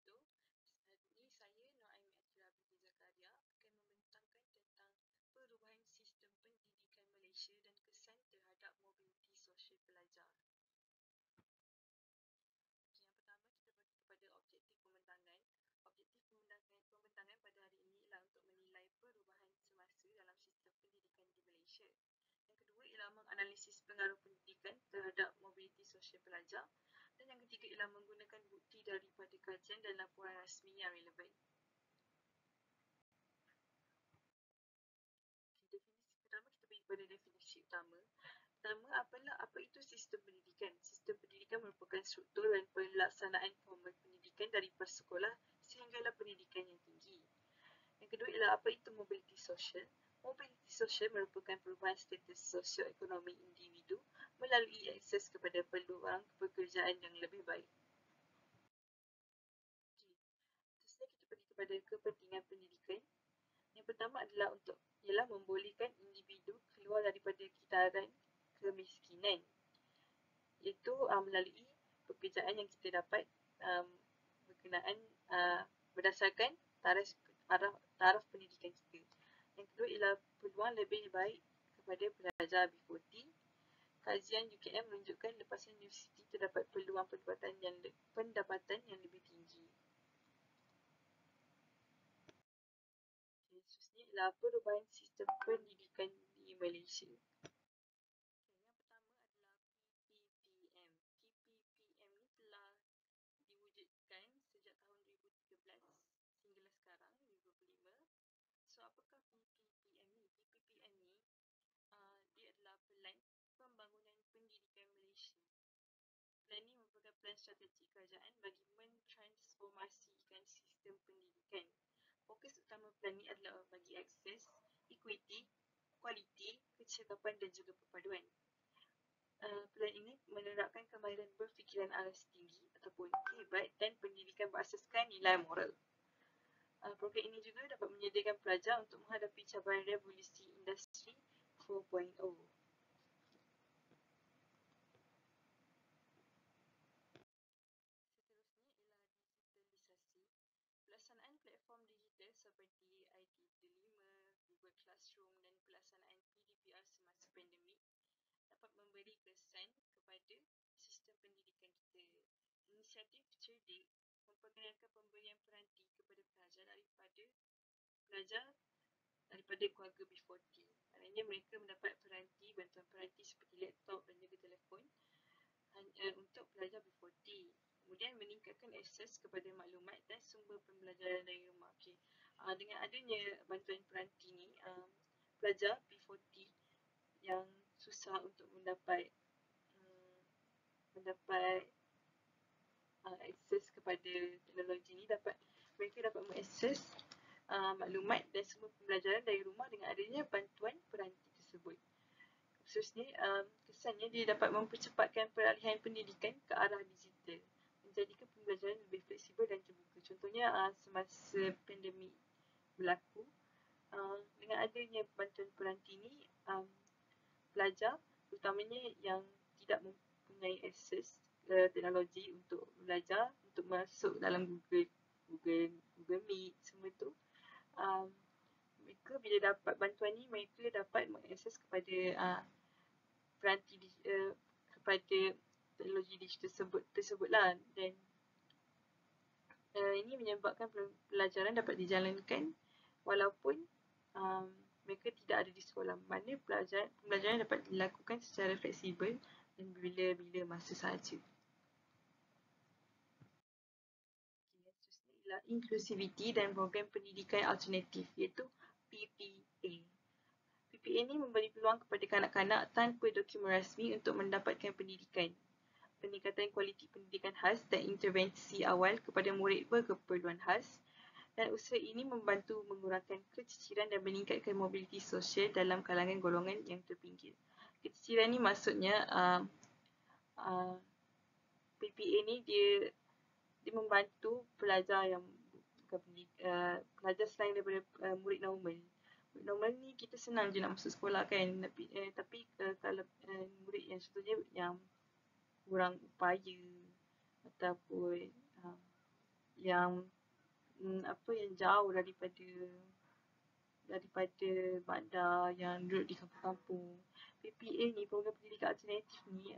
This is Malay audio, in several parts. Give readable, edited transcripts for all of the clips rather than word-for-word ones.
wabarakatuh. Ni saya Nur Aimi Akira binti Zakaria akan membentangkan tentang perubahan sistem pendidikan Malaysia dan kesan terhadap mobiliti sosial pelajar. Yang pertama, kita pergi kepada objektif pembentangan. Objektif pembentangan pada hari ini ialah untuk menilai perubahan semasa dalam sistem pendidikan di Malaysia. Yang kedua ialah menganalisis pengaruh pendidikan terhadap mobiliti sosial pelajar. Dan yang ketiga ialah menggunakan bukti daripada kajian dan laporan rasmi yang relevan. Definisi pertama, kita pergi kepada definisi utama. Pertama, apa itu sistem pendidikan? Sistem pendidikan merupakan struktur dan pelaksanaan formal pendidikan dari prasekolah sehinggalah pendidikan yang tinggi. Yang kedua ialah apa itu mobiliti sosial? Mobiliti sosial merupakan perubahan status sosioekonomi individu melalui akses kepada peluang pekerjaan yang lebih baik. Seterusnya kita pergi kepada kepentingan pendidikan. Yang pertama ialah membolehkan individu keluar daripada kitaran kemiskinan, iaitu melalui pekerjaan yang kita dapat berkenaan berdasarkan taraf pendidikan kita. Yang kedua ialah peluang lebih baik kepada pelajar B40. Kajian UKM menunjukkan lepasan universiti terdapat peluang pendapatan yang lebih tinggi. Seterusnya ialah perubahan sistem pendidikan di Malaysia. Yang pertama adalah PPPM. PPPM ni telah diwujudkan sejak tahun 2013 sehinggalah sekarang 2025. So apakah PPPM ni? PPPM ni dia adalah Pelan Pembangunan Pendidikan Malaysia. Pelan ni merupakan pelan strategi kerajaan bagi mentransformasikan sistem pendidikan. Fokus utama pelan ni adalah bagi akses, equity, kualiti, kecekapan dan juga perpaduan. Pelan ini menerapkan kemahiran berfikiran alas tinggi ataupun hebat dan pendidikan berasaskan nilai moral. Program ini juga dapat menyediakan pelajar untuk menghadapi cabaran revolusi industri 4.0. Pelaksanaan platform digital seperti IT Delima, Google Classroom dan pelaksanaan PDPR semasa pandemik dapat memberi kesan kepada sistem pendidikan kita. Inisiatif cerdik memperkenalkan pemberian peranti kepada pelajar daripada keluarga B40. Maknanya mereka mendapat bantuan peranti seperti laptop dan juga telefon untuk pelajar B40. Kemudian meningkatkan akses kepada maklumat dan sumber pembelajaran dari rumah. Dengan adanya bantuan peranti ni, pelajar B40 yang susah untuk mendapat akses kepada teknologi ni mereka dapat mengakses maklumat dan sumber pembelajaran dari rumah dengan adanya bantuan peranti tersebut. Khususnya, kesannya dia dapat mempercepatkan peralihan pendidikan ke arah digital, menjadikan pembelajaran lebih fleksibel dan terbuka. Contohnya, semasa pandemik berlaku, dengan adanya bantuan peranti ni, pelajar, terutamanya yang tidak mempunyai akses teknologi untuk belajar, untuk masuk dalam Google Meet, semua tu, mereka bila dapat bantuan ni, mereka dapat mengakses kepada kepada teknologi digital tersebutlah, dan ini menyebabkan pelajaran dapat dijalankan walaupun mereka tidak ada di sekolah. Mana pembelajaran dapat dilakukan secara fleksibel dan bila-bila masa sahaja. Seterusnya ialah inklusiviti dan program pendidikan alternatif, iaitu PPA. PPA ini memberi peluang kepada kanak-kanak tanpa dokumen rasmi untuk mendapatkan pendidikan, peningkatan kualiti pendidikan khas dan intervensi awal kepada murid berkeperluan khas, dan usaha ini membantu mengurangkan keciciran dan meningkatkan mobiliti sosial dalam kalangan golongan yang terpinggir. Keciciran ni maksudnya PPA ni dia membantu pelajar yang pelajar selain daripada murid normal. Murid normal ni kita senang je nak masuk sekolah kan, tapi kalau murid yang contohnya yang kurang upaya ataupun yang yang jauh daripada bandar, yang duduk di kampung-kampung. PPA ni, program pendidikan alternatif ni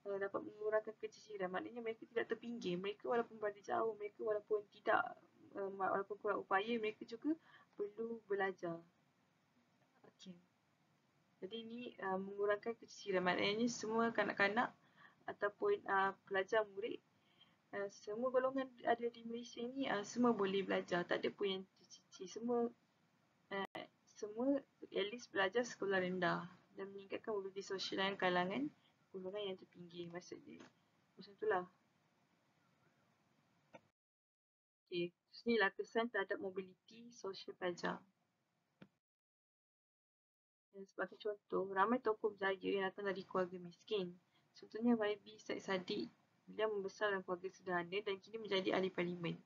dapat mengurangkan keciciran. Maknanya mereka tidak terpinggir. Mereka walaupun berada jauh, mereka walaupun kurang upaya, mereka juga perlu belajar. Okay. Jadi ini mengurangkan keciciran. Maknanya semua kanak-kanak ataupun pelajar murid, semua golongan ada di Malaysia ni semua boleh belajar. Tak ada pun yang tercicir. Semua at least belajar sekolah rendah dan meningkatkan mobiliti sosial dan kalangan golongan yang terpinggir. Maksudnya macam itulah. Okay. Inilah kesan terhadap mobiliti sosial pelajar. Sebagai contoh, ramai tokoh berjaya yang datang dari keluarga miskin. Contohnya YB Said Sadiq. Beliau membesar dalam keluarga sederhana dan kini menjadi ahli parlimen.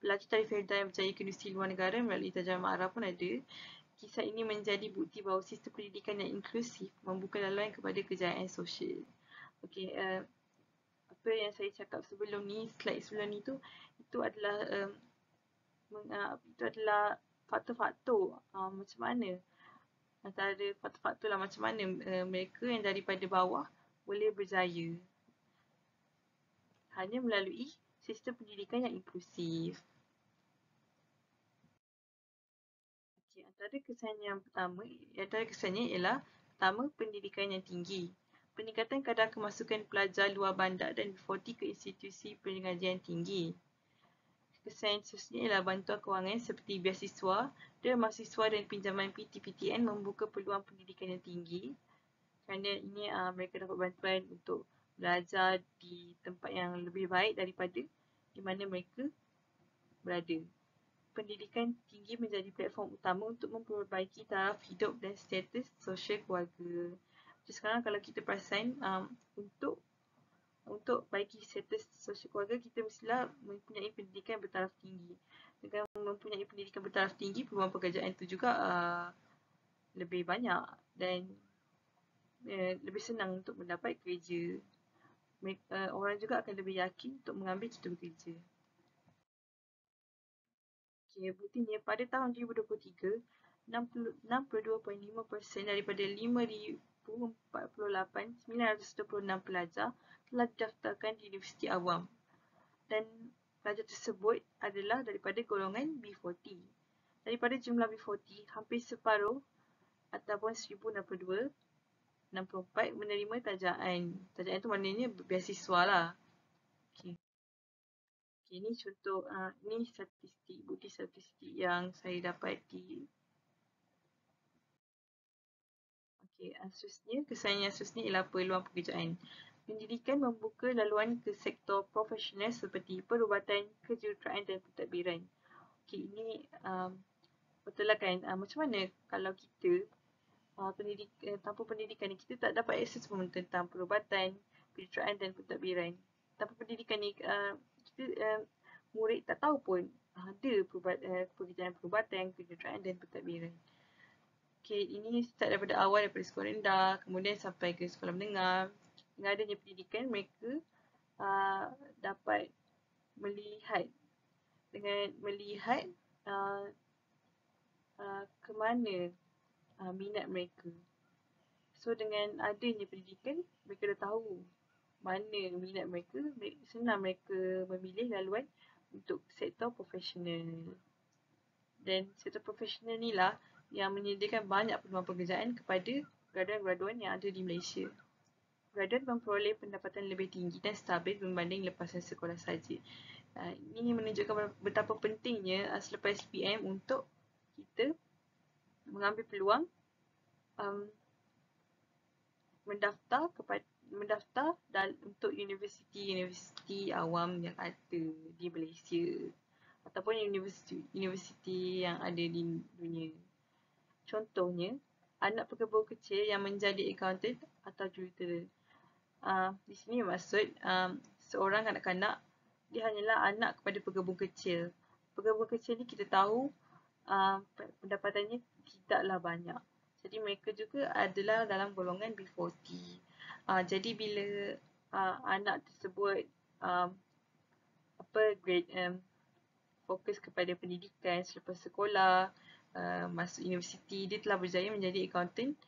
Pelajar Tarikh Ferda yang berjaya ke universiti luar negara melalui terjemahan Arab pun ada. Kisah ini menjadi bukti bahawa sistem pendidikan yang inklusif membuka laluan kepada kejayaan sosial. Okey, apa yang saya cakap sebelum ni, slide sebelum ni tu, itu adalah faktor-faktor macam mana antara faktor-faktor lah macam mana mereka yang daripada bawah boleh berjaya hanya melalui sistem pendidikan yang inklusif. Okay, antara kesannya ialah pertama, pendidikan yang tinggi. Peningkatan kadar kemasukan pelajar luar bandar dan B40 ke institusi pengajian tinggi. Kesan seterusnya ialah bantuan kewangan seperti beasiswa dan mahasiswa dan pinjaman PTPTN membuka peluang pendidikan yang tinggi. Kerana ini mereka dapat bantuan untuk belajar di tempat yang lebih baik daripada di mana mereka berada. Pendidikan tinggi menjadi platform utama untuk memperbaiki taraf hidup dan status sosial keluarga. Jadi sekarang kalau kita perasan untuk baiki status sosial keluarga, kita mestilah mempunyai pendidikan bertaraf tinggi. Dengan mempunyai pendidikan bertaraf tinggi, peluang pekerjaan itu juga lebih banyak dan lebih senang untuk mendapat kerja. Orang juga akan lebih yakin untuk mengambil kita bekerja. Okay, buktinya pada tahun 2023, 62.5% daripada 5,048,926 pelajar telah didaftarkan di Universiti Awam. Dan pelajar tersebut adalah daripada golongan B40. Daripada jumlah B40, hampir separuh ataupun 1,062 64 menerima tajaan. Tajaan itu maknanya beasiswa lah. Okay. Ini contoh, ini bukti statistik yang saya dapat di. Okay, kesan yang seterusnya ialah peluang pekerjaan. Pendidikan membuka laluan ke sektor profesional seperti perubatan, kejuruteraan dan pentadbiran. Okay, ini betul lah kan? Macam mana kalau kita tanpa pendidikan ni kita tak dapat akses pun tentang perubatan, kejuruteraan dan pentadbiran. Tanpa pendidikan ni murid tak tahu pun ada pekerjaan perubatan, kejuruteraan dan pentadbiran. Okay, ini start daripada awal, daripada sekolah rendah, kemudian sampai ke sekolah menengah. Dengan adanya pendidikan, mereka dapat melihat ke mana minat mereka. So dengan adanya pendidikan, mereka dah tahu mana minat mereka, senang mereka memilih laluan untuk sektor profesional. Dan sektor profesional ni lah yang menyediakan banyak peluang pekerjaan kepada graduan-graduan yang ada di Malaysia. Graduan memperoleh pendapatan lebih tinggi dan stabil berbanding lepasan sekolah saja. Ini menunjukkan betapa pentingnya selepas SPM untuk kita mengambil peluang mendaftar untuk universiti awam yang ada di Malaysia ataupun universiti yang ada di dunia. Contohnya, anak pekebun kecil yang menjadi accountant atau jurutera. Di sini maksud seorang kanak-kanak dia hanyalah anak kepada pekebun kecil. Pekebun kecil ni kita tahu pendapatannya tidaklah banyak. Jadi mereka juga adalah dalam golongan B40. Jadi bila anak tersebut fokus kepada pendidikan selepas sekolah, masuk universiti, dia telah berjaya menjadi accountant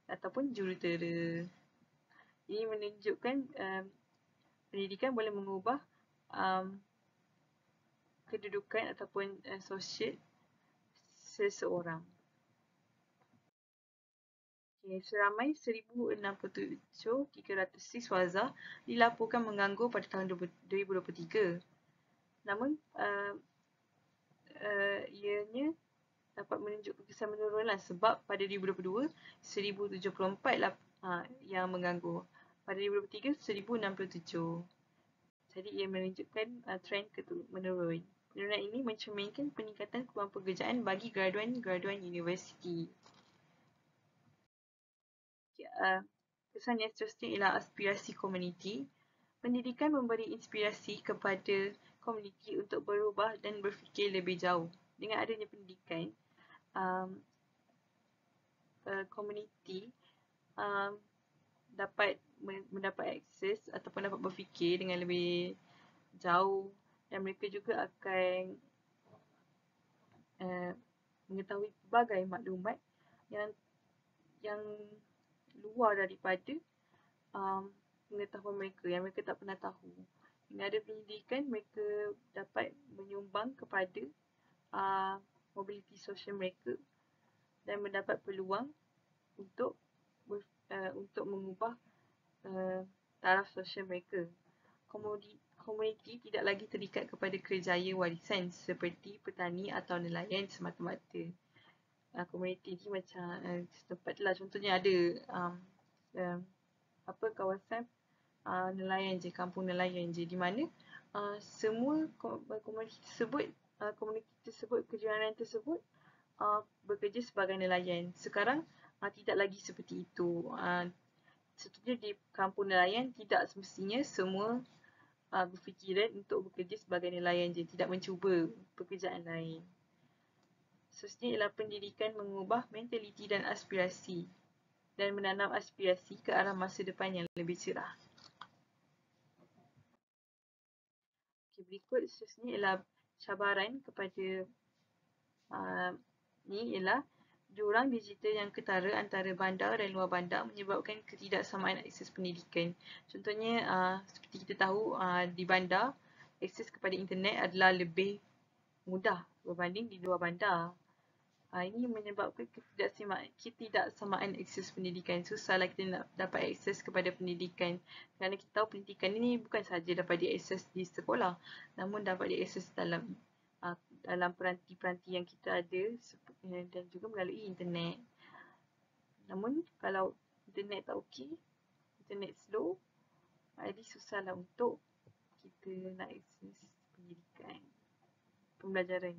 ataupun jurutera. Ini menunjukkan pendidikan boleh mengubah kedudukan ataupun sosial seseorang. Seramai 1067,300 siswaza dilaporkan menganggur pada tahun 2023. Namun, ianya dapat menunjukkan kesan menurun sebab pada 2022, 1074 yang menganggur. Pada 2023, 1067. Jadi, ia menunjukkan trend menurun. Penurunan ini mencerminkan peningkatan peluang pekerjaan bagi graduan universiti. Kesan yang seterusnya ialah aspirasi komuniti. Pendidikan memberi inspirasi kepada komuniti untuk berubah dan berfikir lebih jauh. Dengan adanya pendidikan, komuniti dapat mendapat akses ataupun dapat berfikir dengan lebih jauh, dan mereka juga akan mengetahui pelbagai maklumat yang luar daripada pengetahuan mereka yang mereka tak pernah tahu. Dengan ada pendidikan, mereka dapat menyumbang kepada mobiliti sosial mereka dan mendapat peluang untuk mengubah taraf sosial mereka. Komuniti tidak lagi terikat kepada kerjaya warisan seperti petani atau nelayan semata-mata. Komuniti ni macam setempat lah, contohnya ada kawasan nelayan je, kampung nelayan je, di mana semua komuniti tersebut, kejohanan tersebut bekerja sebagai nelayan. Sekarang tidak lagi seperti itu. Contohnya di kampung nelayan tidak semestinya semua berfikiran untuk bekerja sebagai nelayan je, tidak mencuba pekerjaan lain. Seterusnya ialah pendidikan mengubah mentaliti dan aspirasi dan menanam aspirasi ke arah masa depan yang lebih cerah. Berikut seterusnya ialah cabaran kepada ni ialah jurang digital yang ketara antara bandar dan luar bandar menyebabkan ketidaksamaan akses pendidikan. Contohnya seperti kita tahu di bandar, akses kepada internet adalah lebih mudah berbanding di luar bandar. Ini menyebabkan ketidaksamaan akses pendidikan. Susahlah kita nak dapat akses kepada pendidikan. Kerana kita tahu pendidikan ini bukan sahaja dapat diakses di sekolah, namun dapat diakses dalam peranti-peranti yang kita ada dan juga melalui internet. Namun kalau internet tak okey, internet slow, jadi susahlah untuk kita nak akses pendidikan, pembelajaran.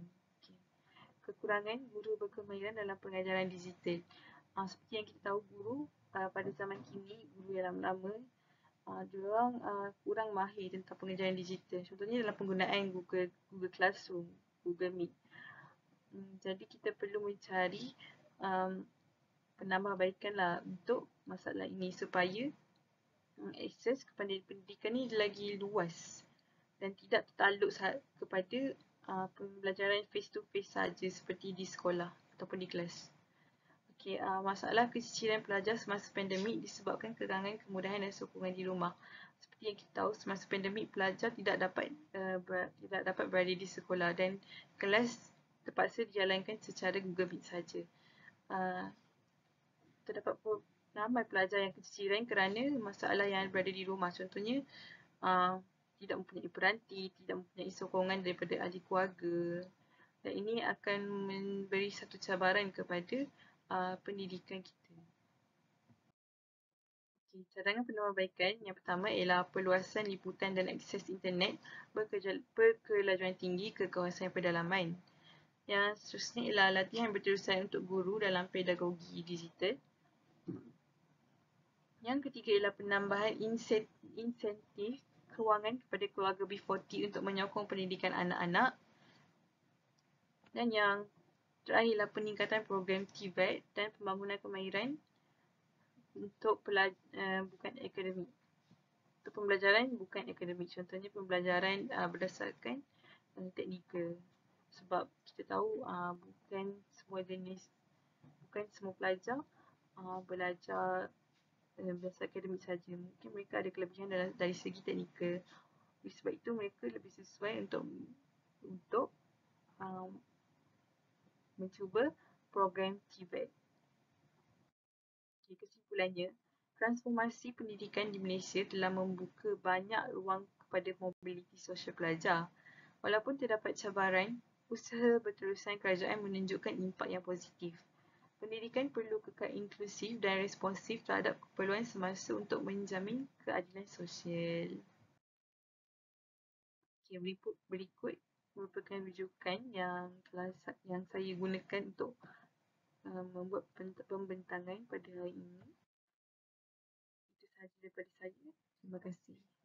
Kekurangan guru berkemahiran dalam pengajaran digital. Seperti yang kita tahu, guru pada zaman kini, guru yang lama, diorang kurang mahir tentang pengajaran digital. Contohnya dalam penggunaan Google Classroom, Google Meet. Jadi kita perlu mencari penambahbaikan lah untuk masalah ini supaya akses kepada pendidikan ni lagi luas dan tidak tertakluk kepada pembelajaran face to face saja seperti di sekolah ataupun di kelas. Masalah keciciran pelajar semasa pandemik disebabkan kekurangan kemudahan dan sokongan di rumah. Seperti yang kita tahu, semasa pandemik pelajar tidak dapat berada di sekolah dan kelas terpaksa dijalankan secara Google Meet saja. Terdapat ramai pelajar yang keciciran kerana masalah yang berada di rumah. Contohnya tidak mempunyai peranti, tidak mempunyai sokongan daripada ahli keluarga, dan ini akan memberi satu cabaran kepada pendidikan kita. Cadangan penambahbaikan yang pertama ialah perluasan liputan dan akses internet berkelajuan tinggi ke kawasan pedalaman. Yang seterusnya ialah latihan berterusan untuk guru dalam pedagogi digital. Yang ketiga ialah penambahan insentif kewangan kepada keluarga B40 untuk menyokong pendidikan anak-anak. Dan yang terakhir ialah peningkatan program TVET dan pembangunan kemahiran untuk bukan akademik. Untuk pembelajaran bukan akademik. Contohnya pembelajaran berdasarkan teknikal. Sebab kita tahu bukan semua pelajar belajar berdasarkan akademik saja. Mungkin mereka ada kelebihan dari segi teknikal. Oleh sebab itu mereka lebih sesuai untuk mencuba program TVET. Kesimpulannya, transformasi pendidikan di Malaysia telah membuka banyak ruang kepada mobiliti sosial pelajar. Walaupun terdapat cabaran, usaha berterusan kerajaan menunjukkan impak yang positif. Pendidikan perlu kekal inklusif dan responsif terhadap keperluan semasa untuk menjamin keadilan sosial. Okay, berikut merupakan rujukan yang saya gunakan untuk membuat pembentangan pada hari ini. Itu sahaja daripada saya. Terima kasih.